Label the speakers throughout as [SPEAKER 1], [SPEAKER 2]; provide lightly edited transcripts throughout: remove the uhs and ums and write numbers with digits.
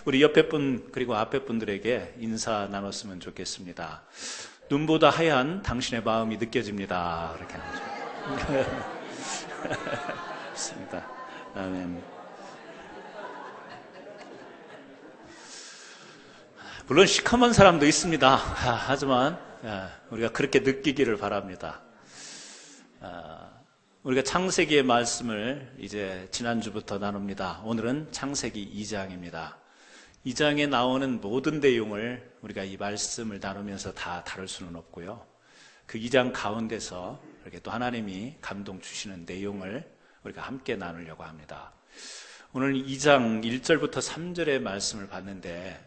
[SPEAKER 1] 우리 옆에 분 그리고 앞에 분들에게 인사 나눴으면 좋겠습니다. 눈보다 하얀 당신의 마음이 느껴집니다. 그렇게 하죠. 좋습니다. 아멘. 물론 시커먼 사람도 있습니다. 하지만 우리가 그렇게 느끼기를 바랍니다. 우리가 창세기의 말씀을 이제 지난주부터 나눕니다. 오늘은 창세기 2장입니다. 2장에 나오는 모든 내용을 우리가 이 말씀을 나누면서 다 다룰 수는 없고요. 그 2장 가운데서 이렇게 또 하나님이 감동 주시는 내용을 우리가 함께 나누려고 합니다. 오늘 2장 1절부터 3절의 말씀을 봤는데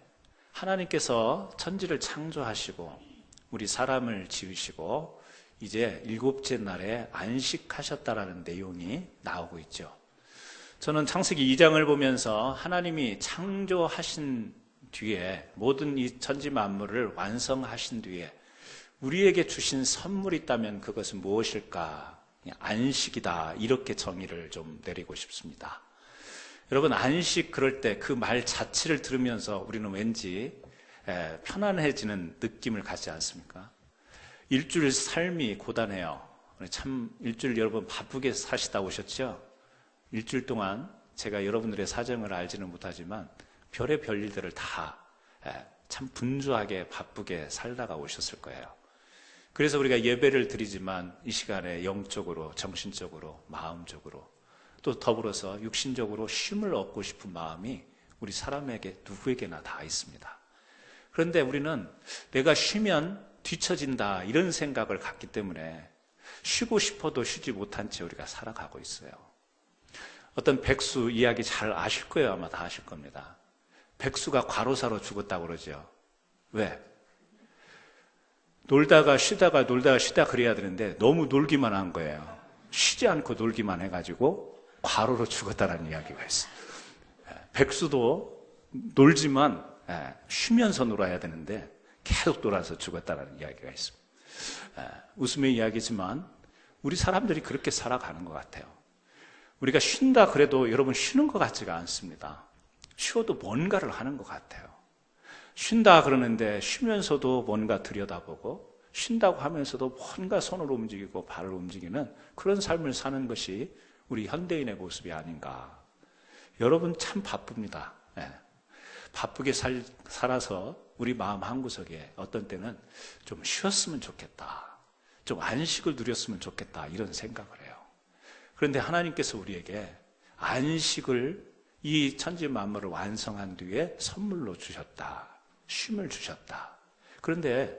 [SPEAKER 1] 하나님께서 천지를 창조하시고 우리 사람을 지으시고 이제 일곱째 날에 안식하셨다라는 내용이 나오고 있죠. 저는 창세기 2장을 보면서 하나님이 창조하신 뒤에 모든 이 천지 만물을 완성하신 뒤에 우리에게 주신 선물이 있다면 그것은 무엇일까? 안식이다. 이렇게 정의를 좀 내리고 싶습니다. 여러분, 안식 그럴 때 그 말 자체를 들으면서 우리는 왠지 편안해지는 느낌을 갖지 않습니까? 일주일 삶이 고단해요. 참 일주일 여러분 바쁘게 사시다 오셨죠? 일주일 동안 제가 여러분들의 사정을 알지는 못하지만 별의 별일들을 다 참 분주하게 바쁘게 살다가 오셨을 거예요. 그래서 우리가 예배를 드리지만 이 시간에 영적으로, 정신적으로, 마음적으로 또 더불어서 육신적으로 쉼을 얻고 싶은 마음이 우리 사람에게 누구에게나 다 있습니다. 그런데 우리는 내가 쉬면 뒤처진다 이런 생각을 갖기 때문에 쉬고 싶어도 쉬지 못한 채 우리가 살아가고 있어요. 어떤 백수 이야기 잘 아실 거예요. 아마 다 아실 겁니다. 백수가 과로사로 죽었다고 그러죠. 왜? 놀다가 쉬다가 놀다가 쉬다 그래야 되는데 너무 놀기만 한 거예요. 쉬지 않고 놀기만 해가지고 과로로 죽었다는 이야기가 있어요. 백수도 놀지만 쉬면서 놀아야 되는데 계속 놀아서 죽었다는 이야기가 있습니다. 웃음의 이야기지만 우리 사람들이 그렇게 살아가는 것 같아요. 우리가 쉰다 그래도 여러분 쉬는 것 같지가 않습니다. 쉬어도 뭔가를 하는 것 같아요. 쉰다 그러는데 쉬면서도 뭔가 들여다보고 쉰다고 하면서도 뭔가 손을 움직이고 발을 움직이는 그런 삶을 사는 것이 우리 현대인의 모습이 아닌가. 여러분 참 바쁩니다. 바쁘게 살아서 우리 마음 한구석에 어떤 때는 좀 쉬었으면 좋겠다. 좀 안식을 누렸으면 좋겠다. 이런 생각을 해요. 그런데 하나님께서 우리에게 안식을 이 천지 만물을 완성한 뒤에 선물로 주셨다. 쉼을 주셨다. 그런데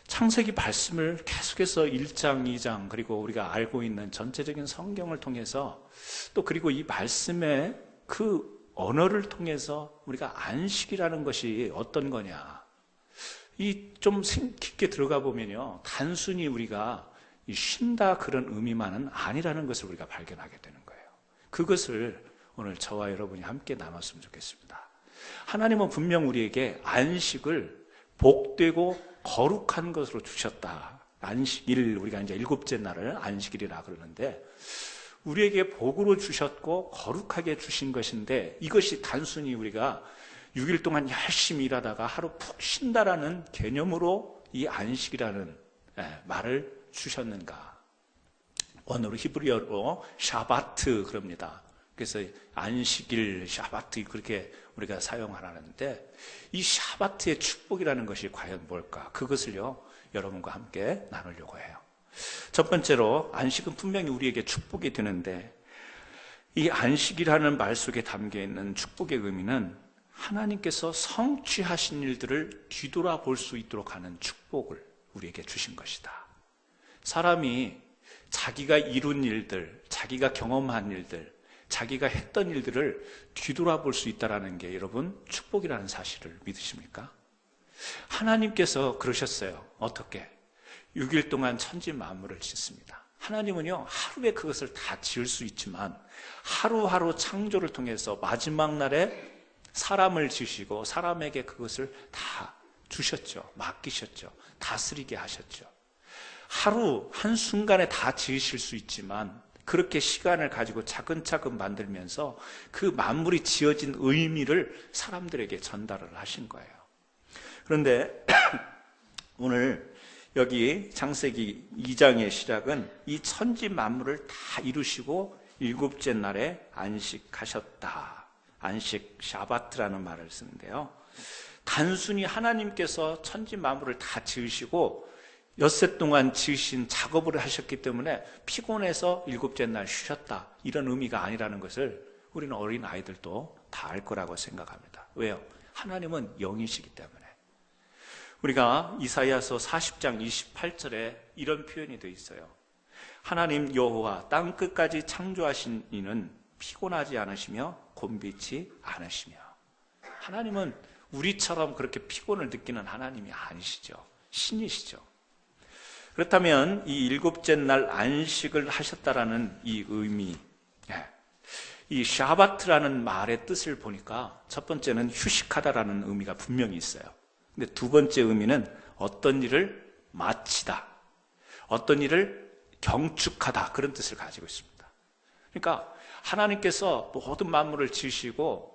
[SPEAKER 1] 창세기 말씀을 계속해서 1장, 2장 그리고 우리가 알고 있는 전체적인 성경을 통해서 또 그리고 이 말씀의 그 언어를 통해서 우리가 안식이라는 것이 어떤 거냐 이 좀 깊게 들어가 보면요 단순히 우리가 쉰다 그런 의미만은 아니라는 것을 우리가 발견하게 되는 거예요. 그것을 오늘 저와 여러분이 함께 나눴으면 좋겠습니다. 하나님은 분명 우리에게 안식을 복되고 거룩한 것으로 주셨다. 안식일 우리가 이제 일곱째 날을 안식일이라 그러는데 우리에게 복으로 주셨고 거룩하게 주신 것인데 이것이 단순히 우리가 6일 동안 열심히 일하다가 하루 푹 쉰다라는 개념으로 이 안식이라는 말을 주셨는가? 원어로 히브리어로 샤바트 그럽니다. 그래서 안식일, 샤바트 그렇게 우리가 사용하라는데 이 샤바트의 축복이라는 것이 과연 뭘까? 그것을요 여러분과 함께 나누려고 해요. 첫 번째로 안식은 분명히 우리에게 축복이 되는데 이 안식이라는 말 속에 담겨있는 축복의 의미는 하나님께서 성취하신 일들을 뒤돌아볼 수 있도록 하는 축복을 우리에게 주신 것이다. 사람이 자기가 이룬 일들, 자기가 경험한 일들, 자기가 했던 일들을 뒤돌아볼 수 있다는 게 여러분 축복이라는 사실을 믿으십니까? 하나님께서 그러셨어요. 어떻게? 6일 동안 천지 만물을 짓습니다. 하나님은요 하루에 그것을 다 지을 수 있지만 하루하루 창조를 통해서 마지막 날에 사람을 지으시고 사람에게 그것을 다 주셨죠. 맡기셨죠. 다스리게 하셨죠. 하루 한순간에 다 지으실 수 있지만 그렇게 시간을 가지고 차근차근 만들면서 그 만물이 지어진 의미를 사람들에게 전달을 하신 거예요. 그런데 오늘 여기 창세기 2장의 시작은 이 천지 만물을 다 이루시고 일곱째 날에 안식하셨다. 안식, 샤바트라는 말을 쓰는데요. 단순히 하나님께서 천지 만물을 다 지으시고 엿새 동안 지으신 작업을 하셨기 때문에 피곤해서 일곱째 날 쉬셨다, 이런 의미가 아니라는 것을 우리는 어린 아이들도 다 알 거라고 생각합니다. 왜요? 하나님은 영이시기 때문에. 우리가 이사야서 40장 28절에 이런 표현이 되어 있어요. 하나님 여호와 땅 끝까지 창조하신 이는 피곤하지 않으시며 곤비치 않으시며. 하나님은 우리처럼 그렇게 피곤을 느끼는 하나님이 아니시죠. 신이시죠. 그렇다면 이 일곱째 날 안식을 하셨다라는 이 의미, 이 샤바트라는 말의 뜻을 보니까 첫 번째는 휴식하다라는 의미가 분명히 있어요. 근데 두 번째 의미는 어떤 일을 마치다, 어떤 일을 경축하다, 그런 뜻을 가지고 있습니다. 그러니까 하나님께서 모든 만물을 지으시고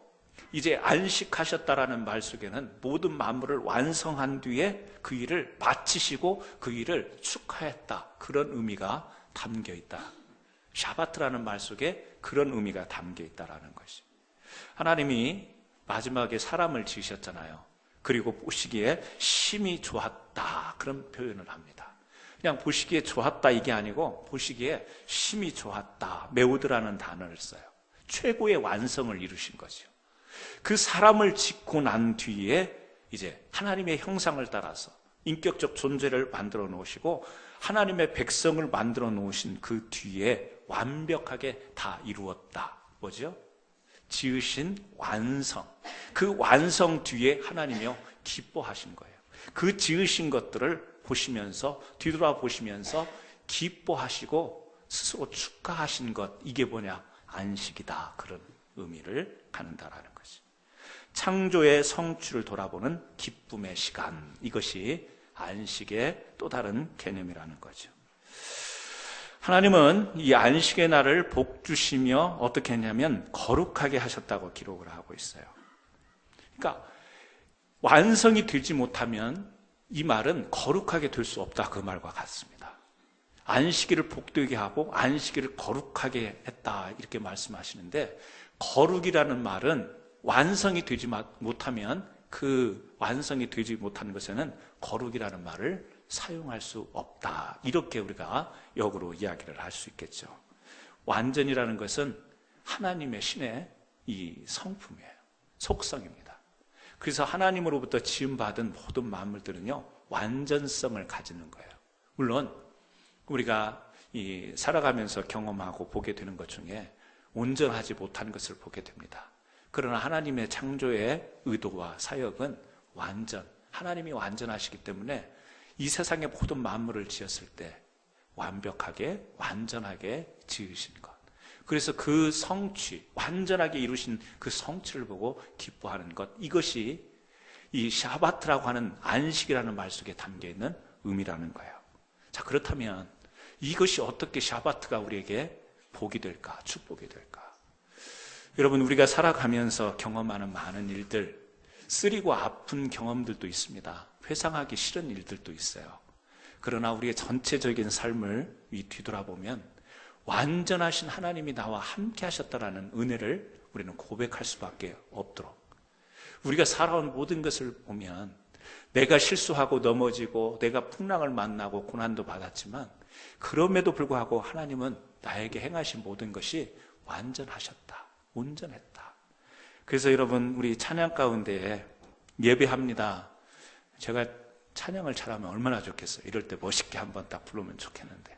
[SPEAKER 1] 이제 안식하셨다라는 말 속에는 모든 만물을 완성한 뒤에 그 일을 마치시고 그 일을 축하했다, 그런 의미가 담겨 있다. 샤바트라는 말 속에 그런 의미가 담겨 있다라는 것이. 하나님이 마지막에 사람을 지으셨잖아요. 그리고 보시기에 심히 좋았다, 그런 표현을 합니다. 그냥 보시기에 좋았다 이게 아니고 보시기에 심히 좋았다, 매우드라는 단어를 써요. 최고의 완성을 이루신 거죠. 그 사람을 짓고 난 뒤에 이제 하나님의 형상을 따라서 인격적 존재를 만들어 놓으시고 하나님의 백성을 만들어 놓으신 그 뒤에 완벽하게 다 이루었다. 뭐죠? 지으신 완성. 그 완성 뒤에 하나님이요 기뻐하신 거예요. 그 지으신 것들을 보시면서, 뒤돌아보시면서 기뻐하시고 스스로 축하하신 것, 이게 뭐냐? 안식이다, 그런 의미를 갖는다라는 것이. 창조의 성취를 돌아보는 기쁨의 시간, 이것이 안식의 또 다른 개념이라는 거죠. 하나님은 이 안식의 날을 복 주시며 어떻게 했냐면 거룩하게 하셨다고 기록을 하고 있어요. 그러니까 완성이 되지 못하면 이 말은 거룩하게 될 수 없다, 그 말과 같습니다. 안식일을 복되게 하고 안식일을 거룩하게 했다, 이렇게 말씀하시는데, 거룩이라는 말은 완성이 되지 못하면 그 완성이 되지 못하는 것에는 거룩이라는 말을 사용할 수 없다, 이렇게 우리가 역으로 이야기를 할 수 있겠죠. 완전이라는 것은 하나님의 신의 이 성품이에요. 속성입니다. 그래서 하나님으로부터 지음받은 모든 만물들은요 완전성을 가지는 거예요. 물론 우리가 살아가면서 경험하고 보게 되는 것 중에 온전하지 못한 것을 보게 됩니다. 그러나 하나님의 창조의 의도와 사역은 하나님이 완전하시기 때문에 이 세상의 모든 만물을 지었을 때 완벽하게, 완전하게 지으신 것. 그래서 그 성취, 완전하게 이루신 그 성취를 보고 기뻐하는 것, 이것이 이 샤바트라고 하는 안식이라는 말 속에 담겨 있는 의미라는 거예요. 자, 그렇다면 이것이 어떻게 샤바트가 우리에게 복이 될까, 축복이 될까? 여러분, 우리가 살아가면서 경험하는 많은 일들, 쓰리고 아픈 경험들도 있습니다. 회상하기 싫은 일들도 있어요. 그러나 우리의 전체적인 삶을 뒤돌아보면 완전하신 하나님이 나와 함께 하셨다라는 은혜를 우리는 고백할 수밖에 없도록, 우리가 살아온 모든 것을 보면 내가 실수하고 넘어지고 내가 풍랑을 만나고 고난도 받았지만 그럼에도 불구하고 하나님은 나에게 행하신 모든 것이 완전하셨다, 온전했다. 그래서 여러분, 우리 찬양 가운데에 예배합니다. 제가 찬양을 잘하면 얼마나 좋겠어요. 이럴 때 멋있게 한번 딱 부르면 좋겠는데,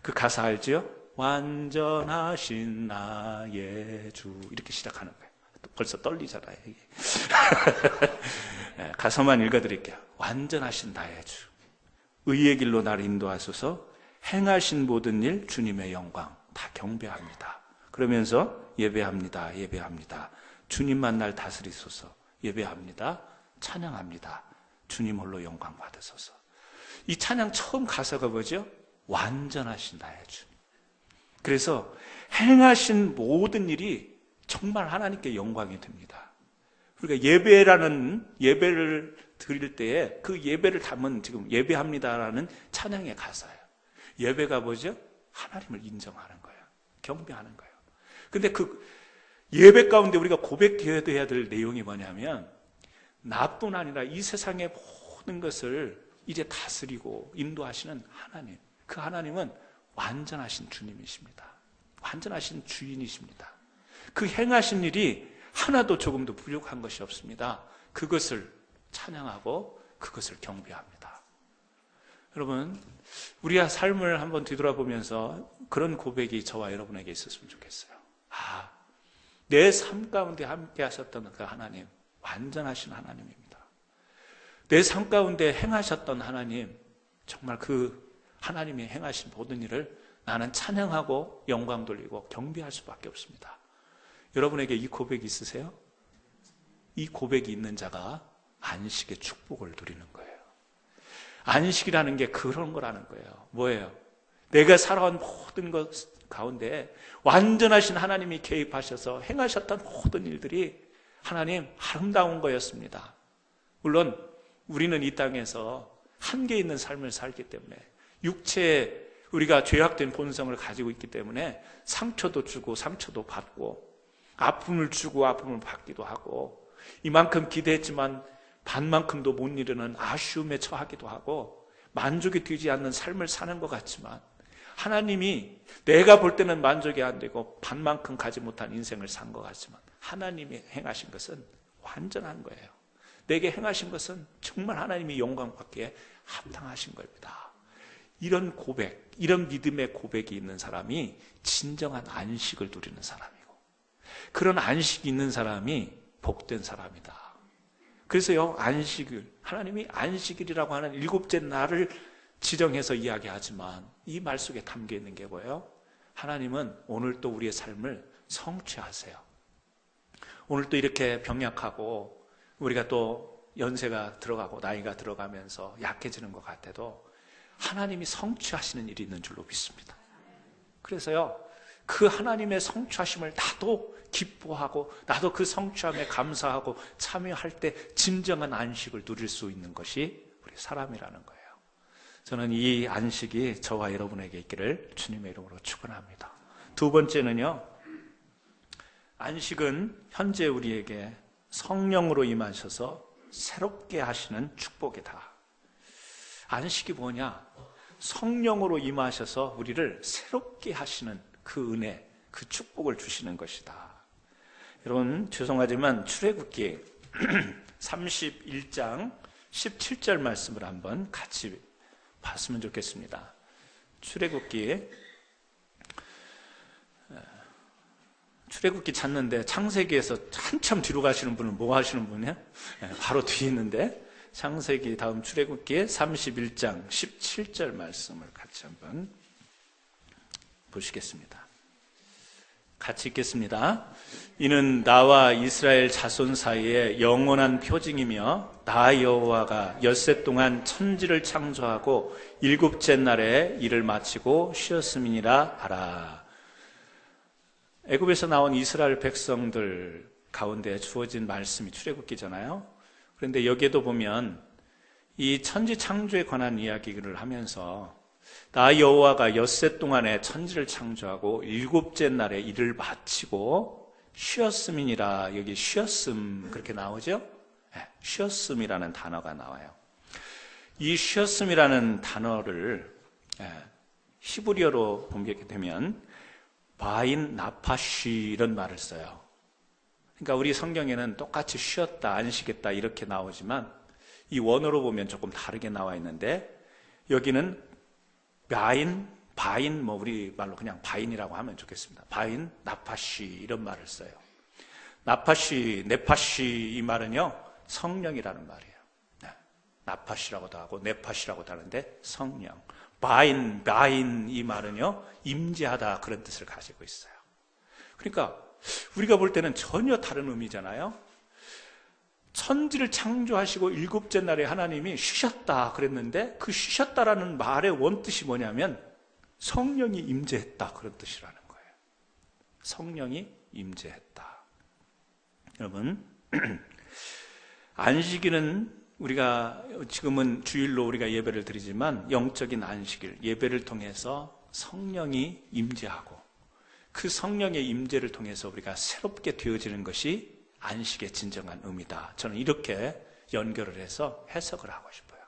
[SPEAKER 1] 그 가사 알죠? 완전하신 나의 주, 이렇게 시작하는 거예요. 벌써 떨리잖아요. 네, 가사만 읽어드릴게요. 완전하신 나의 주, 의의 길로 나를 인도하소서, 행하신 모든 일 주님의 영광 다 경배합니다. 그러면서 예배합니다, 예배합니다. 주님만 날 다스리소서, 예배합니다, 찬양합니다. 주님 홀로 영광 받으소서. 이 찬양 처음 가사가 뭐죠? 완전하신 나의 주. 그래서 행하신 모든 일이 정말 하나님께 영광이 됩니다. 우리가 예배를 드릴 때에 그 예배를 담은 지금 예배합니다라는 찬양의 가사예요. 예배가 뭐죠? 하나님을 인정하는 거예요. 경배하는 거예요. 근데 그 예배 가운데 우리가 고백해야 될 내용이 뭐냐면, 나뿐 아니라 이 세상의 모든 것을 이제 다스리고 인도하시는 하나님, 그 하나님은 완전하신 주님이십니다. 완전하신 주인이십니다. 그 행하신 일이 하나도 조금도 부족한 것이 없습니다. 그것을 찬양하고 그것을 경배합니다. 여러분, 우리의 삶을 한번 뒤돌아보면서 그런 고백이 저와 여러분에게 있었으면 좋겠어요. 내 삶 가운데 함께 하셨던 그 하나님, 완전하신 하나님입니다. 내 삶 가운데 행하셨던 하나님, 정말 그 하나님이 행하신 모든 일을 나는 찬양하고 영광 돌리고 경배할 수밖에 없습니다. 여러분에게 이 고백이 있으세요? 이 고백이 있는 자가 안식의 축복을 누리는 거예요. 안식이라는 게 그런 거라는 거예요. 뭐예요? 내가 살아온 모든 것 가운데 완전하신 하나님이 개입하셔서 행하셨던 모든 일들이 하나님 아름다운 거였습니다. 물론 우리는 이 땅에서 한계 있는 삶을 살기 때문에, 육체에 우리가 죄악된 본성을 가지고 있기 때문에 상처도 주고 상처도 받고, 아픔을 주고 아픔을 받기도 하고, 이만큼 기대했지만 반만큼도 못 이루는 아쉬움에 처하기도 하고, 만족이 되지 않는 삶을 사는 것 같지만, 하나님이 내가 볼 때는 만족이 안 되고 반만큼 가지 못한 인생을 산 것 같지만, 하나님이 행하신 것은 완전한 거예요. 내게 행하신 것은 정말 하나님이 영광받기에 합당하신 겁니다. 이런 고백, 이런 믿음의 고백이 있는 사람이 진정한 안식을 누리는 사람이고, 그런 안식이 있는 사람이 복된 사람이다. 그래서요, 하나님이 안식일이라고 하는 일곱째 날을 지정해서 이야기하지만, 이 말 속에 담겨 있는 게 뭐예요? 하나님은 오늘 또 우리의 삶을 성취하세요. 오늘 또 이렇게 병약하고 우리가 또 연세가 들어가고 나이가 들어가면서 약해지는 것 같아도 하나님이 성취하시는 일이 있는 줄로 믿습니다. 그래서요, 그 하나님의 성취하심을 나도 기뻐하고 나도 그 성취함에 감사하고 참여할 때 진정한 안식을 누릴 수 있는 것이 우리 사람이라는 거예요. 저는 이 안식이 저와 여러분에게 있기를 주님의 이름으로 축원합니다. 두 번째는요, 안식은 현재 우리에게 성령으로 임하셔서 새롭게 하시는 축복이다. 안식이 뭐냐? 성령으로 임하셔서 우리를 새롭게 하시는 그 은혜, 그 축복을 주시는 것이다. 여러분, 죄송하지만 출애굽기 31장 17절 말씀을 한번 같이 봤으면 좋겠습니다. 출애굽기 찾는데 창세기에서 한참 뒤로 가시는 분은 뭐 하시는 분이에요? 바로 뒤에 있는데, 창세기 다음 출애굽기 31장 17절 말씀을 같이 한번 보시겠습니다. 같이 읽겠습니다. 이는 나와 이스라엘 자손 사이에 영원한 표징이며, 나 여호와가 엿새 동안 천지를 창조하고 일곱째 날에 일을 마치고 쉬었음이니라 하라. 애굽에서 나온 이스라엘 백성들 가운데 주어진 말씀이 출애굽기잖아요. 그런데 여기에도 보면 이 천지 창조에 관한 이야기를 하면서, 나 여호와가 엿새 동안에 천지를 창조하고 일곱째 날에 일을 마치고 쉬었음이니라. 여기 쉬었음 그렇게 나오죠? 네, 쉬었음이라는 단어가 나와요. 이 쉬었음이라는 단어를 히브리어로 번역하게 되면 바인 나파쉬 이런 말을 써요. 그러니까 우리 성경에는 똑같이 쉬었다, 안식했다 이렇게 나오지만, 이 원어로 보면 조금 다르게 나와 있는데, 여기는 바인, 우리 말로 그냥 바인이라고 하면 좋겠습니다. 바인, 나파시 이런 말을 써요. 나파시, 네파시 이 말은요, 성령이라는 말이에요. 나파시라고도 하고 네파시라고도 하는데 성령. 바인 이 말은요, 임재하다 그런 뜻을 가지고 있어요. 그러니까 우리가 볼 때는 전혀 다른 의미잖아요. 천지를 창조하시고 일곱째 날에 하나님이 쉬셨다 그랬는데, 그 쉬셨다라는 말의 원뜻이 뭐냐면 성령이 임재했다, 그런 뜻이라는 거예요. 성령이 임재했다. 여러분, 안식일은 우리가 지금은 주일로 우리가 예배를 드리지만 영적인 안식일, 예배를 통해서 성령이 임재하고 그 성령의 임재를 통해서 우리가 새롭게 되어지는 것이 안식의 진정한 의미다. 저는 이렇게 연결을 해서 해석을 하고 싶어요.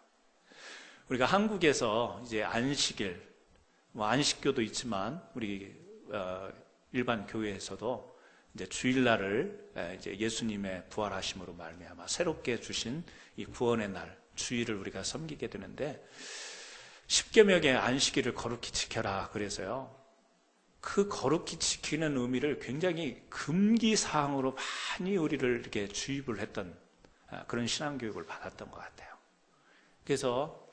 [SPEAKER 1] 우리가 한국에서 이제 안식일, 안식교도 있지만 우리 일반 교회에서도 이제 주일날을 이제 예수님의 부활하심으로 말미암아 새롭게 주신 이 구원의 날, 주일을 우리가 섬기게 되는데, 십계명의 안식일을 거룩히 지켜라 그래서요, 그 거룩히 지키는 의미를 굉장히 금기사항으로 많이 우리를 이렇게 주입을 했던 그런 신앙교육을 받았던 것 같아요. 그래서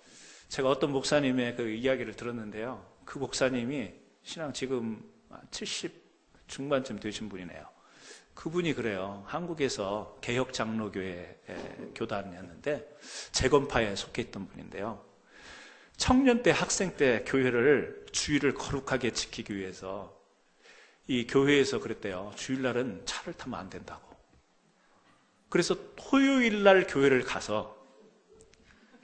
[SPEAKER 1] 제가 어떤 목사님의 그 이야기를 들었는데요, 그 목사님이 신앙 지금 70 중반쯤 되신 분이네요. 그분이 그래요. 한국에서 개혁장로교회 교단이었는데 재건파에 속해 있던 분인데요, 청년 때, 학생 때 교회를, 주일을 거룩하게 지키기 위해서 이 교회에서 그랬대요. 주일날은 차를 타면 안 된다고. 그래서 토요일날 교회를 가서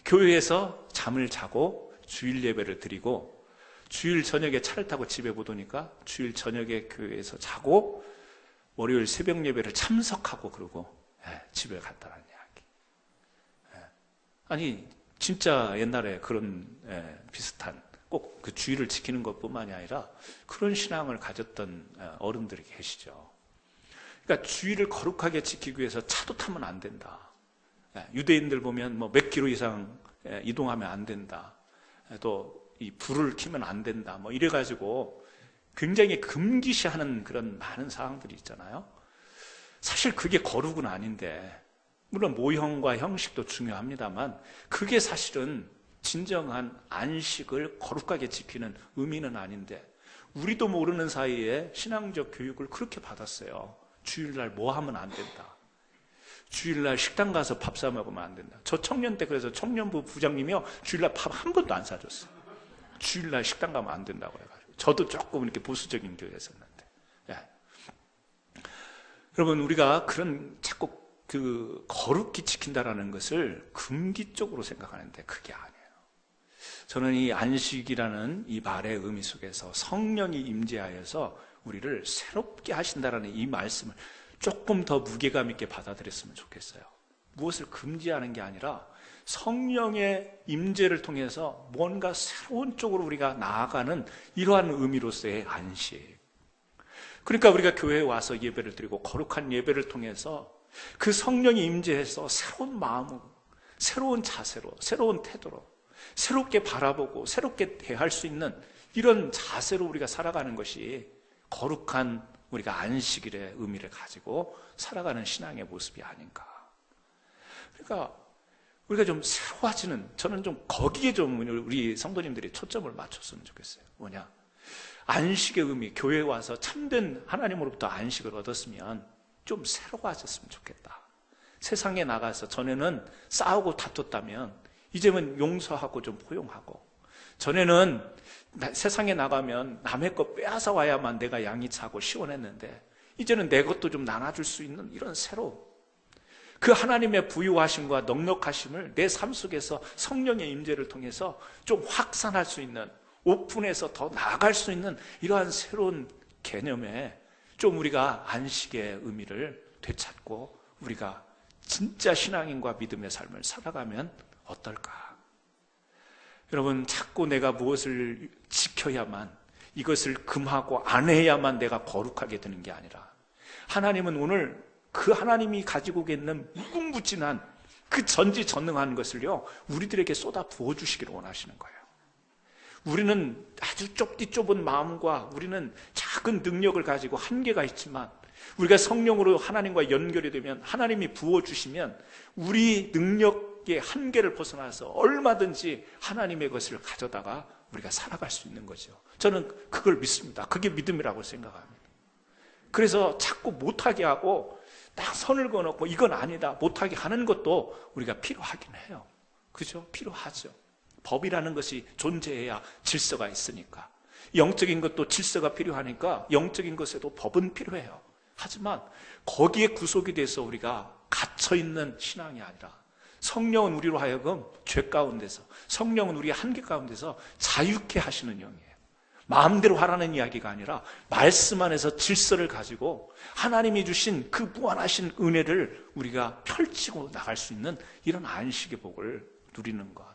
[SPEAKER 1] 교회에서 잠을 자고 주일 예배를 드리고, 주일 저녁에 차를 타고 집에 못 오니까 주일 저녁에 교회에서 자고 월요일 새벽 예배를 참석하고 그러고 집에 갔다는 이야기. 아니 진짜 옛날에 그런 비슷한, 꼭 그 주일을 지키는 것뿐만이 아니라 그런 신앙을 가졌던 어른들이 계시죠. 그러니까 주일을 거룩하게 지키기 위해서 차도 타면 안 된다. 유대인들 보면 뭐 몇 킬로 이상 이동하면 안 된다. 또 이 불을 켜면 안 된다. 뭐 이래가지고 굉장히 금기시하는 그런 많은 사항들이 있잖아요. 사실 그게 거룩은 아닌데, 물론 모형과 형식도 중요합니다만 그게 사실은 진정한 안식을 거룩하게 지키는 의미는 아닌데, 우리도 모르는 사이에 신앙적 교육을 그렇게 받았어요. 주일날 뭐 하면 안 된다. 주일날 식당 가서 밥 사 먹으면 안 된다. 저 청년 때 그래서 청년부 부장님이요, 주일날 밥 한 번도 안 사줬어요. 주일날 식당 가면 안 된다고 해가지고. 저도 조금 이렇게 보수적인 교회였었는데. 여러분, 우리가 그런 자꾸 그 거룩히 지킨다라는 것을 금기적으로 생각하는데 그게 아니에요. 저는 이 안식이라는 이 말의 의미 속에서 성령이 임재하여서 우리를 새롭게 하신다라는 이 말씀을 조금 더 무게감 있게 받아들였으면 좋겠어요. 무엇을 금지하는 게 아니라 성령의 임재를 통해서 뭔가 새로운 쪽으로 우리가 나아가는 이러한 의미로서의 안식. 그러니까 우리가 교회에 와서 예배를 드리고 거룩한 예배를 통해서 그 성령이 임재해서 새로운 마음으로, 새로운 자세로, 새로운 태도로 새롭게 바라보고 새롭게 대할 수 있는 이런 자세로 우리가 살아가는 것이 거룩한 우리가 안식일의 의미를 가지고 살아가는 신앙의 모습이 아닌가. 그러니까 우리가 좀 새로워지는, 저는 좀 거기에 좀 우리 성도님들이 초점을 맞췄으면 좋겠어요. 뭐냐? 안식의 의미, 교회에 와서 참된 하나님으로부터 안식을 얻었으면 좀 새로워졌으면 좋겠다. 세상에 나가서 전에는 싸우고 다퉜다면 이제는 용서하고 좀 포용하고, 전에는 세상에 나가면 남의 것 빼앗아 와야만 내가 양이 차고 시원했는데 이제는 내 것도 좀 나눠줄 수 있는 이런 새로움, 그 하나님의 부유하심과 넉넉하심을 내 삶 속에서 성령의 임재를 통해서 좀 확산할 수 있는, 오픈해서 더 나아갈 수 있는 이러한 새로운 개념에 좀 우리가 안식의 의미를 되찾고 우리가 진짜 신앙인과 믿음의 삶을 살아가면 어떨까? 여러분, 자꾸 내가 무엇을 지켜야만, 이것을 금하고 안 해야만 내가 거룩하게 되는 게 아니라, 하나님은 오늘 그 하나님이 가지고 있는 무궁무진한 그 전지전능한 것을요, 우리들에게 쏟아 부어주시기를 원하시는 거예요. 우리는 아주 좁은 마음과 우리는 작은 능력을 가지고 한계가 있지만, 우리가 성령으로 하나님과 연결이 되면, 하나님이 부어주시면 우리 능력의 한계를 벗어나서 얼마든지 하나님의 것을 가져다가 우리가 살아갈 수 있는 거죠. 저는 그걸 믿습니다. 그게 믿음이라고 생각합니다. 그래서 자꾸 못하게 하고 딱 선을 그어놓고 이건 아니다, 못하게 하는 것도 우리가 필요하긴 해요. 그죠? 필요하죠. 법이라는 것이 존재해야 질서가 있으니까. 영적인 것도 질서가 필요하니까 영적인 것에도 법은 필요해요. 하지만 거기에 구속이 돼서 우리가 갇혀있는 신앙이 아니라 성령은 우리로 하여금 죄 가운데서, 성령은 우리의 한계 가운데서 자유케 하시는 영이에요. 마음대로 하라는 이야기가 아니라 말씀 안에서 질서를 가지고 하나님이 주신 그 무한하신 은혜를 우리가 펼치고 나갈 수 있는 이런 안식의 복을 누리는 것.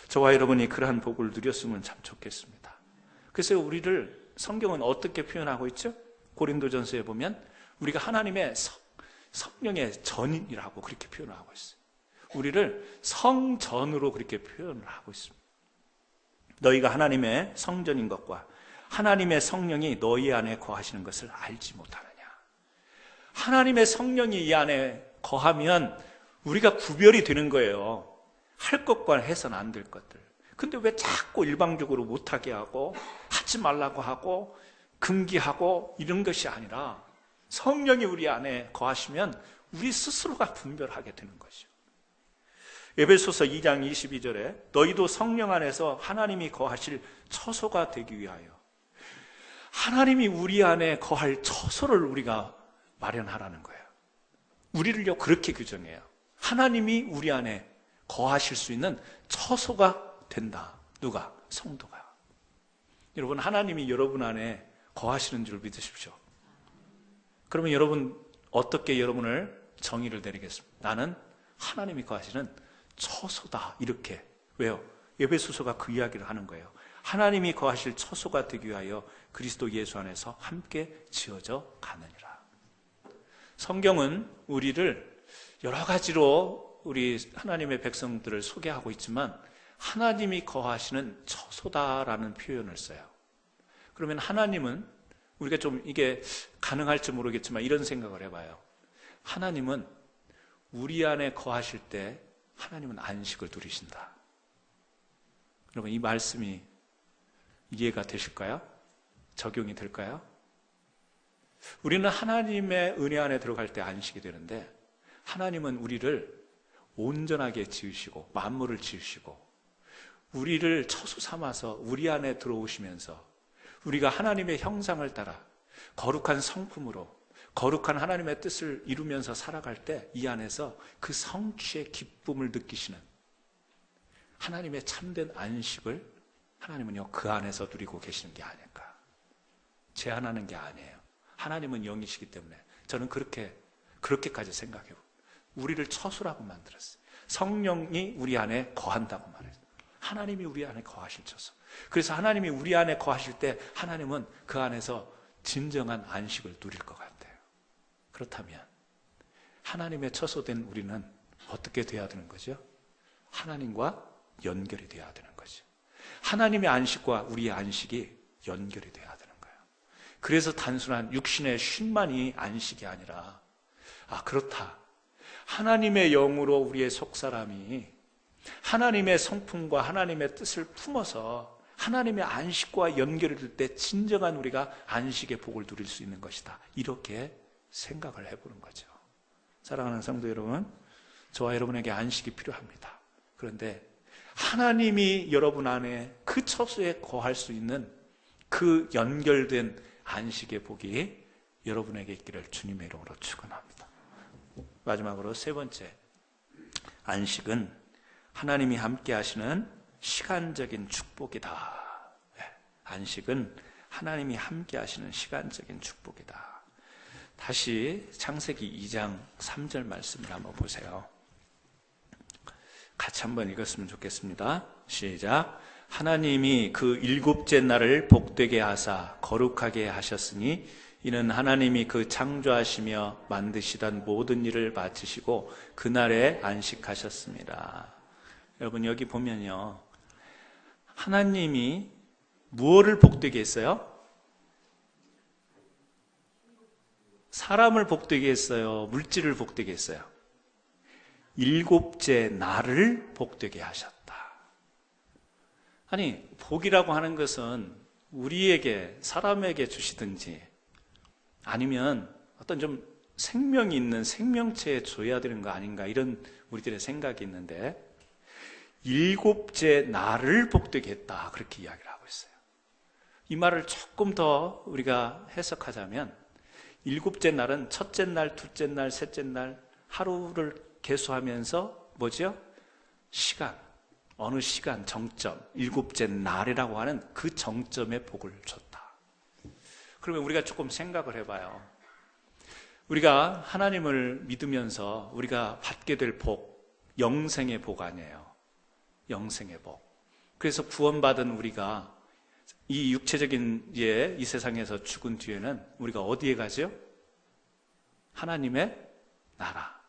[SPEAKER 1] 저와 여러분이 그러한 복을 누렸으면 참 좋겠습니다. 그래서 우리를 성경은 어떻게 표현하고 있죠? 고린도전서에 보면 우리가 하나님의 성령의 전인이라고 그렇게 표현하고 있어요. 우리를 성전으로 그렇게 표현을 하고 있습니다. 너희가 하나님의 성전인 것과 하나님의 성령이 너희 안에 거하시는 것을 알지 못하느냐. 하나님의 성령이 이 안에 거하면 우리가 구별이 되는 거예요. 할 것과 해서는 안 될 것들. 근데 왜 자꾸 일방적으로 못하게 하고 하지 말라고 하고 금기하고 이런 것이 아니라 성령이 우리 안에 거하시면 우리 스스로가 분별하게 되는 것이죠. 에베소서 2장 22절에 너희도 성령 안에서 하나님이 거하실 처소가 되기 위하여, 하나님이 우리 안에 거할 처소를 우리가 마련하라는 거예요. 우리를요 그렇게 규정해요. 하나님이 우리 안에 거하실 수 있는 처소가 된다. 누가? 성도가. 여러분, 하나님이 여러분 안에 거하시는 줄 믿으십시오. 그러면 여러분 어떻게 여러분을 정의를 내리겠습니까? 나는 하나님이 거하시는 처소다. 이렇게. 왜요? 에베소서가 그 이야기를 하는 거예요. 하나님이 거하실 처소가 되기 위하여 그리스도 예수 안에서 함께 지어져 가느니라. 성경은 우리를 여러 가지로 우리 하나님의 백성들을 소개하고 있지만 하나님이 거하시는 처소다라는 표현을 써요. 그러면 하나님은, 우리가 좀 이게 가능할지 모르겠지만 이런 생각을 해봐요. 하나님은 우리 안에 거하실 때 하나님은 안식을 누리신다. 여러분, 이 말씀이 이해가 되실까요? 적용이 될까요? 우리는 하나님의 은혜 안에 들어갈 때 안식이 되는데 하나님은 우리를 온전하게 지으시고 만물을 지으시고 우리를 처소 삼아서 우리 안에 들어오시면서 우리가 하나님의 형상을 따라 거룩한 성품으로 거룩한 하나님의 뜻을 이루면서 살아갈 때 이 안에서 그 성취의 기쁨을 느끼시는 하나님의 참된 안식을 하나님은요 그 안에서 누리고 계시는 게 아닐까. 제한하는 게 아니에요. 하나님은 영이시기 때문에 저는 그렇게까지 생각해요. 우리를 처소라고 만들었어요. 성령이 우리 안에 거한다고 말해요. 하나님이 우리 안에 거하실 처소. 그래서 하나님이 우리 안에 거하실 때 하나님은 그 안에서 진정한 안식을 누릴 것 같아요. 그렇다면 하나님의 처소된 우리는 어떻게 돼야 되는 거죠? 하나님과 연결이 돼야 되는 거죠. 하나님의 안식과 우리의 안식이 연결이 돼야 되는 거예요. 그래서 단순한 육신의 쉼만이 안식이 아니라, 그렇다. 하나님의 영으로 우리의 속사람이 하나님의 성품과 하나님의 뜻을 품어서 하나님의 안식과 연결이 될 때 진정한 우리가 안식의 복을 누릴 수 있는 것이다. 이렇게 생각을 해보는 거죠. 사랑하는 성도 여러분, 저와 여러분에게 안식이 필요합니다. 그런데 하나님이 여러분 안에 그 처소에 거할 수 있는 그 연결된 안식의 복이 여러분에게 있기를 주님의 이름으로 축원합니다. 마지막으로 세 번째, 안식은 하나님이 함께 하시는 시간적인 축복이다. 안식은 하나님이 함께 하시는 시간적인 축복이다. 다시 창세기 2장 3절 말씀을 한번 보세요. 같이 한번 읽었으면 좋겠습니다. 시작. 하나님이 그 일곱째 날을 복되게 하사 거룩하게 하셨으니 이는 하나님이 그 창조하시며 만드시던 모든 일을 마치시고 그날에 안식하셨습니다. 여러분, 여기 보면요, 하나님이 무엇을 복되게 했어요? 사람을 복되게 했어요? 물질을 복되게 했어요? 일곱째 날을 복되게 하셨다. 아니, 복이라고 하는 것은 우리에게, 사람에게 주시든지 아니면 어떤 좀 생명이 있는 생명체에 줘야 되는 거 아닌가, 이런 우리들의 생각이 있는데 일곱째 날을 복되게 했다, 그렇게 이야기를 하고 있어요. 이 말을 조금 더 우리가 해석하자면 일곱째 날은 첫째 날, 둘째 날, 셋째 날 하루를 계수하면서 뭐죠? 시간, 어느 시간, 정점, 일곱째 날이라고 하는 그 정점에 복을 줬다. 그러면 우리가 조금 생각을 해봐요. 우리가 하나님을 믿으면서 우리가 받게 될 복, 영생의 복 아니에요. 영생의 복. 그래서 구원받은 우리가 이 육체적인 이 세상에서 죽은 뒤에는 우리가 어디에 가죠? 하나님의 나라.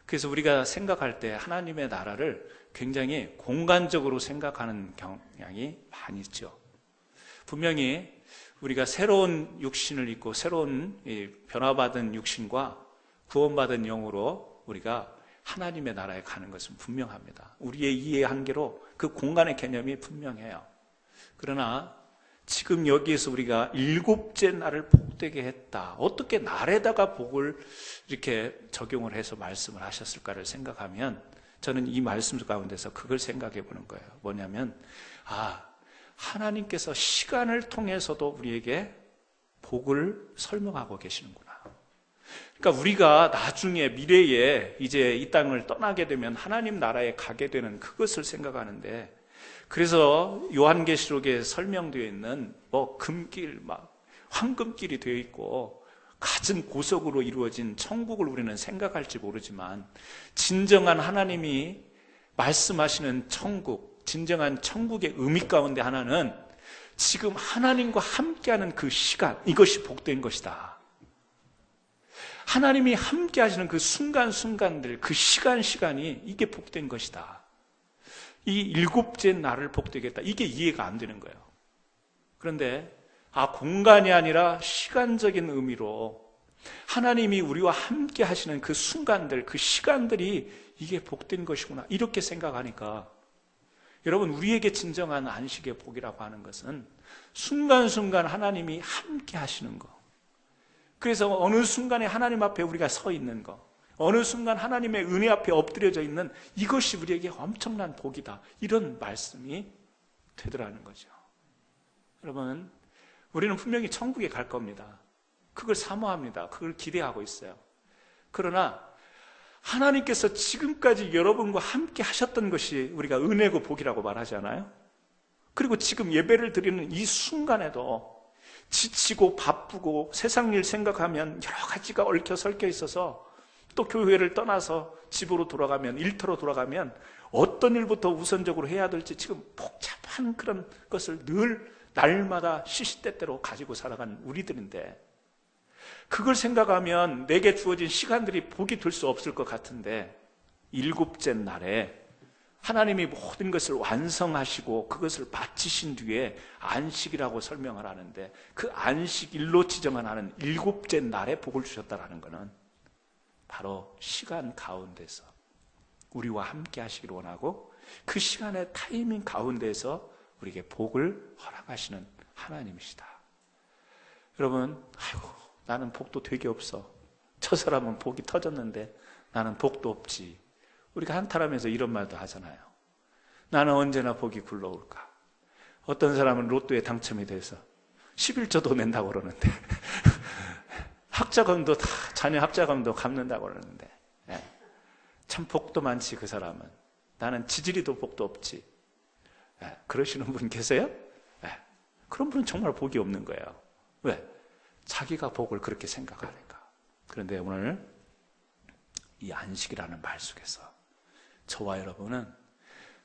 [SPEAKER 1] 그래서 우리가 생각할 때 하나님의 나라를 굉장히 공간적으로 생각하는 경향이 많이 있죠. 분명히 우리가 새로운 육신을 입고 새로운 변화받은 육신과 구원받은 영으로 우리가 하나님의 나라에 가는 것은 분명합니다. 우리의 이해 한계로 그 공간의 개념이 분명해요. 그러나 지금 여기에서 우리가 일곱째 날을 복되게 했다. 어떻게 날에다가 복을 이렇게 적용을 해서 말씀을 하셨을까를 생각하면 저는 이 말씀 가운데서 그걸 생각해 보는 거예요. 뭐냐면 하나님께서 시간을 통해서도 우리에게 복을 설명하고 계시는구나. 그러니까 우리가 나중에 미래에 이제 이 땅을 떠나게 되면 하나님 나라에 가게 되는 그것을 생각하는데, 그래서 요한계시록에 설명되어 있는 금길, 황금길이 되어 있고 갖은 고석으로 이루어진 천국을 우리는 생각할지 모르지만, 진정한 하나님이 말씀하시는 천국, 진정한 천국의 의미 가운데 하나는 지금 하나님과 함께하는 그 시간, 이것이 복된 것이다. 하나님이 함께 하시는 그 순간순간들, 그 시간이 이게 복된 것이다. 이 일곱째 날을 복되겠다. 이게 이해가 안 되는 거예요. 그런데 공간이 아니라 시간적인 의미로 하나님이 우리와 함께 하시는 그 순간들, 그 시간들이 이게 복된 것이구나. 이렇게 생각하니까 여러분, 우리에게 진정한 안식의 복이라고 하는 것은 순간순간 하나님이 함께 하시는 거. 그래서 어느 순간에 하나님 앞에 우리가 서 있는 거, 어느 순간 하나님의 은혜 앞에 엎드려져 있는 이것이 우리에게 엄청난 복이다. 이런 말씀이 되더라는 거죠. 여러분, 우리는 분명히 천국에 갈 겁니다. 그걸 사모합니다. 그걸 기대하고 있어요. 그러나 하나님께서 지금까지 여러분과 함께 하셨던 것이 우리가 은혜고 복이라고 말하잖아요. 그리고 지금 예배를 드리는 이 순간에도 지치고 바쁘고 세상 일 생각하면 여러 가지가 얽혀 설켜 있어서, 또 교회를 떠나서 집으로 돌아가면, 일터로 돌아가면 어떤 일부터 우선적으로 해야 될지 지금 복잡한 그런 것을 늘 날마다 시시때때로 가지고 살아가는 우리들인데, 그걸 생각하면 내게 주어진 시간들이 복이 될 수 없을 것 같은데, 일곱째 날에 하나님이 모든 것을 완성하시고 그것을 마치신 뒤에 안식이라고 설명을 하는데, 그 안식일로 지정하는 일곱째 날에 복을 주셨다는 것은 바로 시간 가운데서 우리와 함께 하시기를 원하고, 그 시간의 타이밍 가운데서 우리에게 복을 허락하시는 하나님이시다. 여러분, 나는 복도 되게 없어. 저 사람은 복이 터졌는데 나는 복도 없지. 우리가 한탄하면서 이런 말도 하잖아요. 나는 언제나 복이 굴러올까. 어떤 사람은 로또에 당첨이 돼서 11조도 낸다고 그러는데 학자금도 다 자녀 학자금도 갚는다고 그러는데, 참 복도 많지 그 사람은. 나는 지지리도 복도 없지. 그러시는 분 계세요? 그런 분은 정말 복이 없는 거예요. 왜? 자기가 복을 그렇게 생각하니까. 그런데 오늘 이 안식이라는 말 속에서 저와 여러분은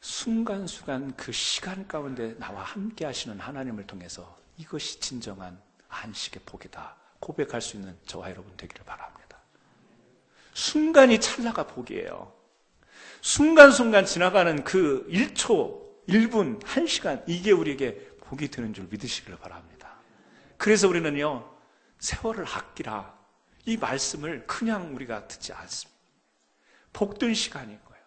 [SPEAKER 1] 순간순간 그 시간 가운데 나와 함께 하시는 하나님을 통해서 이것이 진정한 안식의 복이다 고백할 수 있는 저와 여러분 되기를 바랍니다. 순간이 찰나가 복이에요. 순간순간 지나가는 그 1초, 1분, 1시간, 이게 우리에게 복이 되는 줄 믿으시기를 바랍니다. 그래서 우리는요, 세월을 아끼라, 이 말씀을 그냥 우리가 듣지 않습니다. 복된 시간인 거예요.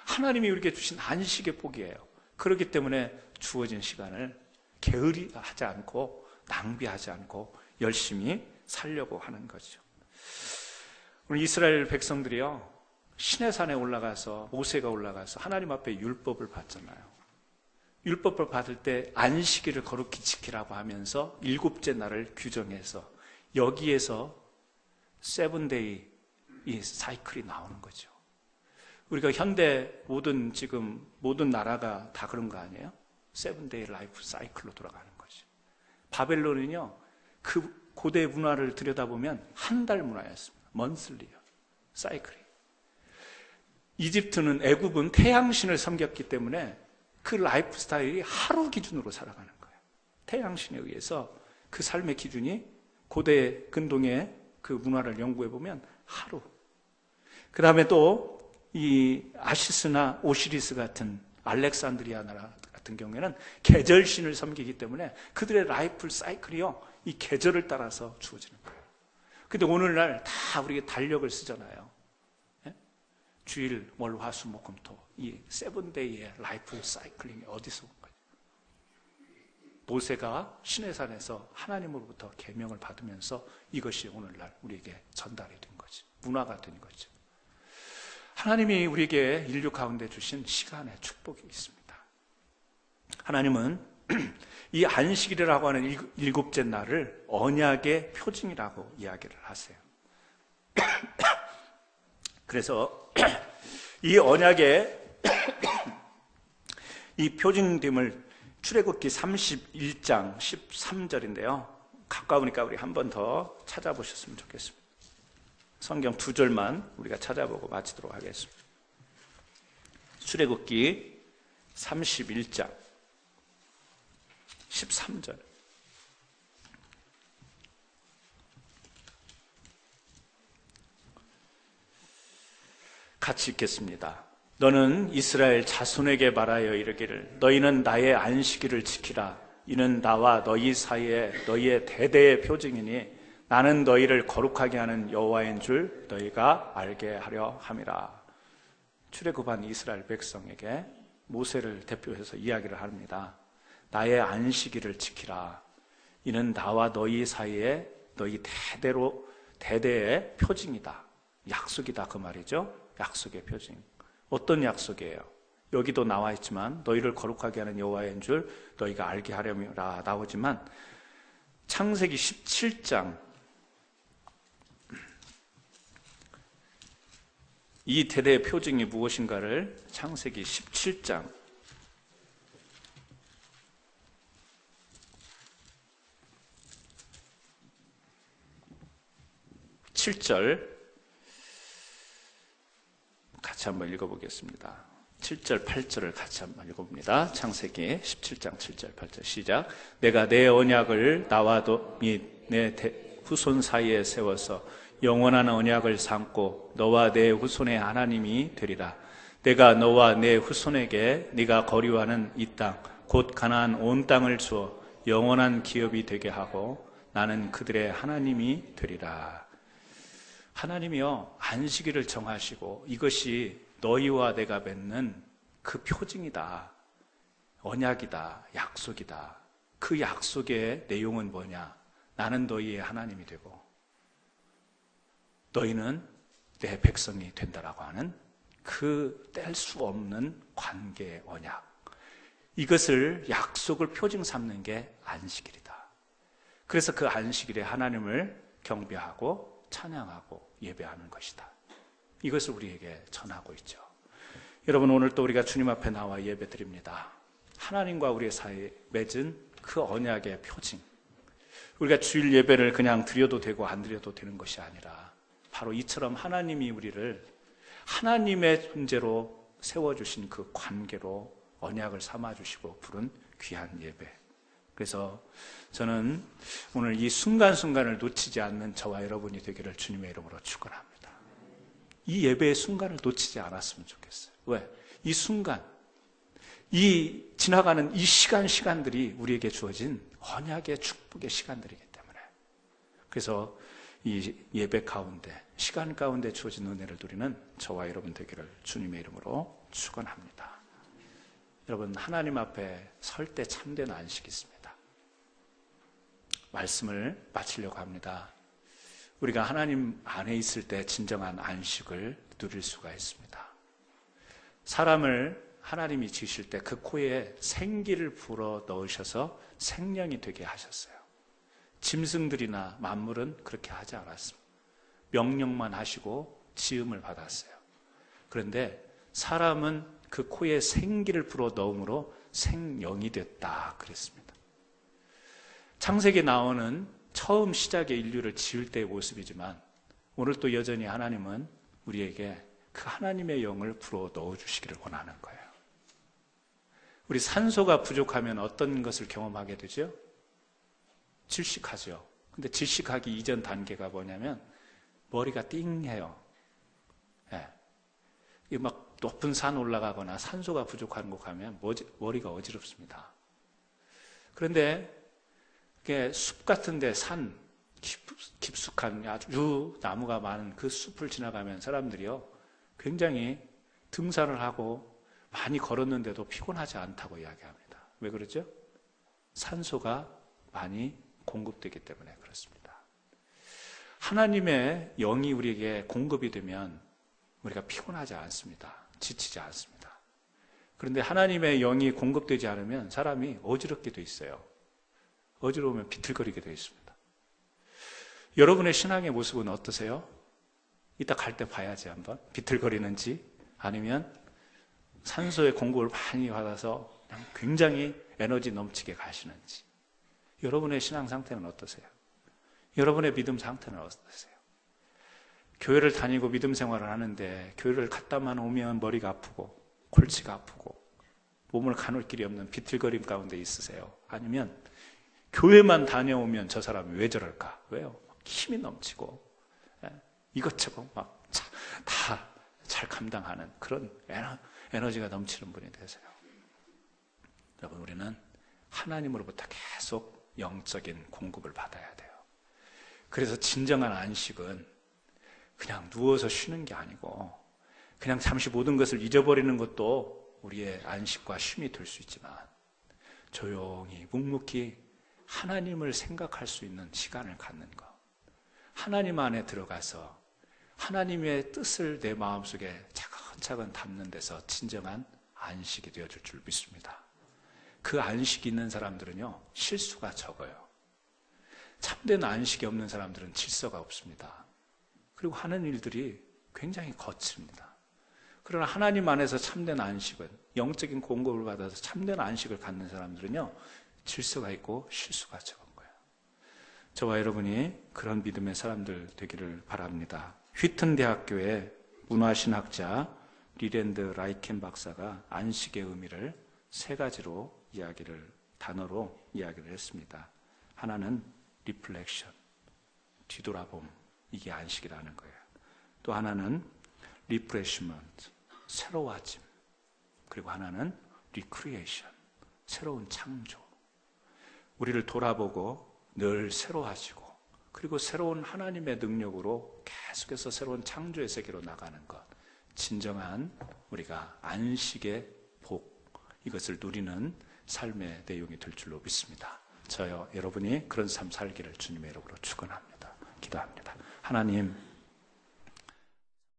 [SPEAKER 1] 하나님이 우리에게 주신 안식의 복이에요. 그렇기 때문에 주어진 시간을 게으리하지 않고 낭비하지 않고 열심히 살려고 하는 거죠. 오늘 이스라엘 율법을 받을 때 안식일을 거룩히 지키라고 하면서 일곱째 날을 규정해서 여기에서 세븐데이 이 사이클이 나오는 거죠. 우리가 현대 지금 모든 나라가 다 그런 거 아니에요? 세븐데이 라이프 사이클로 돌아가는 거죠. 바벨론은요, 그 고대 문화를 들여다보면 한 달 문화였습니다. 먼슬리요. 사이클이. 이집트는, 애굽은 태양신을 섬겼기 때문에 그 라이프 스타일이 하루 기준으로 살아가는 거예요. 태양신에 의해서 그 삶의 기준이 고대 근동의 그 문화를 연구해 보면 하루. 그 다음에 또 이 아시스나 오시리스 같은 알렉산드리아 나라 같은 경우에는 계절신을 섬기기 때문에 그들의 라이프 사이클이요, 이 계절을 따라서 주어지는 거예요. 근데 오늘날 다 우리가 달력을 쓰잖아요. 예? 주일, 월, 화, 수, 목, 금, 토. 이 세븐데이의 라이프 사이클링이 어디서 온 거예요? 모세가 시내산에서 하나님으로부터 계명을 받으면서 이것이 오늘날 우리에게 전달이 된 거지. 문화가 된 거죠. 하나님이 우리에게 인류 가운데 주신 시간의 축복이 있습니다. 하나님은 이 안식일이라고 하는 일곱째 날을 언약의 표징이라고 이야기를 하세요. 그래서 이 언약의 이 표징됨을 출애굽기 31장 13절인데요. 가까우니까 우리 한 번 더 찾아보셨으면 좋겠습니다. 성경 2절만 우리가 찾아보고 마치도록 하겠습니다. 출애굽기 31장 13절. 같이 읽겠습니다. 너는 이스라엘 자손에게 말하여 이르기를 너희는 나의 안식일을 지키라. 이는 나와 너희 사이에 너희의 대대의 표징이니 나는 너희를 거룩하게 하는 여호와인 줄 너희가 알게 하려 함이라. 출애굽한 이스라엘 백성에게 모세를 대표해서 이야기를 합니다. 나의 안식일을 지키라. 이는 나와 너희 사이에 너희 대대의 표징이다. 약속이다 그 말이죠. 약속의 표징. 어떤 약속이에요? 여기도 나와 있지만 너희를 거룩하게 하는 여호와인 줄 너희가 알게 하려니라 나오지만 창세기 17장 이 대대의 표징이 무엇인가를 창세기 17장 7절 같이 한번 읽어보겠습니다. 7절, 8절을 같이 한번 읽어봅니다. 창세기 17장 7절, 8절 시작. 내가 내 언약을 나와 및 내 후손 사이에 세워서 영원한 언약을 삼고 너와 내 후손의 하나님이 되리라. 내가 너와 내 후손에게 네가 거류하는 이 땅, 곧 가나안 온 땅을 주어 영원한 기업이 되게 하고 나는 그들의 하나님이 되리라. 하나님이요, 안식일을 정하시고 이것이 너희와 내가 맺는 그 표징이다. 언약이다. 약속이다. 그 약속의 내용은 뭐냐? 나는 너희의 하나님이 되고 너희는 내 백성이 된다라고 하는 그 뗄 수 없는 관계의 언약. 이것을 약속을 표징 삼는 게 안식일이다. 그래서 그 안식일에 하나님을 경배하고 찬양하고 예배하는 것이다. 이것을 우리에게 전하고 있죠. 여러분, 오늘 또 우리가 주님 앞에 나와 예배 드립니다. 하나님과 우리의 사이에 맺은 그 언약의 표징. 우리가 주일 예배를 그냥 드려도 되고 안 드려도 되는 것이 아니라 바로 이처럼 하나님이 우리를 하나님의 존재로 세워주신 그 관계로 언약을 삼아주시고 부른 귀한 예배. 그래서 저는 오늘 이 순간순간을 놓치지 않는 저와 여러분이 되기를 주님의 이름으로 축원합니다. 이 예배의 순간을 놓치지 않았으면 좋겠어요. 왜? 이 순간, 이 지나가는 이 시간들이 우리에게 주어진 언약의 축복의 시간들이기 때문에. 그래서 이 예배 가운데, 시간 가운데 주어진 은혜를 누리는 저와 여러분 되기를 주님의 이름으로 축원합니다. 여러분, 하나님 앞에 설 때 참된 안식이 있습니다. 말씀을 마치려고 합니다. 우리가 하나님 안에 있을 때 진정한 안식을 누릴 수가 있습니다. 사람을 하나님이 지으실 때 그 코에 생기를 불어 넣으셔서 생명이 되게 하셨어요. 짐승들이나 만물은 그렇게 하지 않았습니다. 명령만 하시고 지음을 받았어요. 그런데 사람은 그 코에 생기를 불어 넣음으로 생명이 됐다 그랬습니다. 창세기에 나오는 처음 시작의 인류를 지을 때의 모습이지만 오늘 또 여전히 하나님은 우리에게 그 하나님의 영을 불어 넣어주시기를 원하는 거예요. 우리 산소가 부족하면 어떤 것을 경험하게 되죠? 질식하죠. 근데 질식하기 이전 단계가 뭐냐면 머리가 띵해요. 예. 막 높은 산 올라가거나 산소가 부족한 곳 가면 머리가 어지럽습니다. 그런데 숲 같은데 산 깊숙한 아주 나무가 많은 그 숲을 지나가면 사람들이요 굉장히 등산을 하고 많이 걸었는데도 피곤하지 않다고 이야기합니다. 왜 그러죠? 산소가 많이 공급되기 때문에 그렇습니다. 하나님의 영이 우리에게 공급이 되면 우리가 피곤하지 않습니다. 지치지 않습니다. 그런데 하나님의 영이 공급되지 않으면 사람이 어지럽게 돼 있어요. 어지러우면 비틀거리게 되어 있습니다. 여러분의 신앙의 모습은 어떠세요? 이따 갈 때 봐야지 한번. 비틀거리는지 아니면 산소의 공급을 많이 받아서 그냥 굉장히 에너지 넘치게 가시는지. 여러분의 신앙 상태는 어떠세요? 여러분의 믿음 상태는 어떠세요? 교회를 다니고 믿음 생활을 하는데 교회를 갔다만 오면 머리가 아프고 골치가 아프고 몸을 가눌 길이 없는 비틀거림 가운데 있으세요? 아니면 교회만 다녀오면 저 사람이 왜 저럴까? 왜요? 힘이 넘치고 이것저것 막 다 잘 감당하는 그런 에너지가 넘치는 분이 되세요. 여러분, 우리는 하나님으로부터 계속 영적인 공급을 받아야 돼요. 그래서 진정한 안식은 그냥 누워서 쉬는 게 아니고 그냥 잠시 모든 것을 잊어버리는 것도 우리의 안식과 쉼이 될 수 있지만 조용히 묵묵히 하나님을 생각할 수 있는 시간을 갖는 것, 하나님 안에 들어가서 하나님의 뜻을 내 마음속에 차근차근 담는 데서 진정한 안식이 되어줄 줄 믿습니다. 그 안식이 있는 사람들은요 실수가 적어요. 참된 안식이 없는 사람들은 질서가 없습니다. 그리고 하는 일들이 굉장히 거칩니다. 그러나 하나님 안에서 참된 안식은, 영적인 공급을 받아서 참된 안식을 갖는 사람들은요 질서가 있고 실수가 적은 거예요. 저와 여러분이 그런 믿음의 사람들 되기를 바랍니다. 휘튼 대학교의 문화신학자 리랜드 라이켄 박사가 안식의 의미를 세 가지로 단어로 이야기를 했습니다. 하나는 리플렉션, 뒤돌아봄, 이게 안식이라는 거예요. 또 하나는 리프레시먼트, 새로워짐, 그리고 하나는 리크리에이션, 새로운 창조. 우리를 돌아보고 늘 새로워지고 그리고 새로운 하나님의 능력으로 계속해서 새로운 창조의 세계로 나가는 것, 진정한 우리가 안식의 복, 이것을 누리는 삶의 내용이 될 줄로 믿습니다. 저요 여러분이 그런 삶 살기를 주님의 이름으로 축원합니다. 기도합니다. 하나님,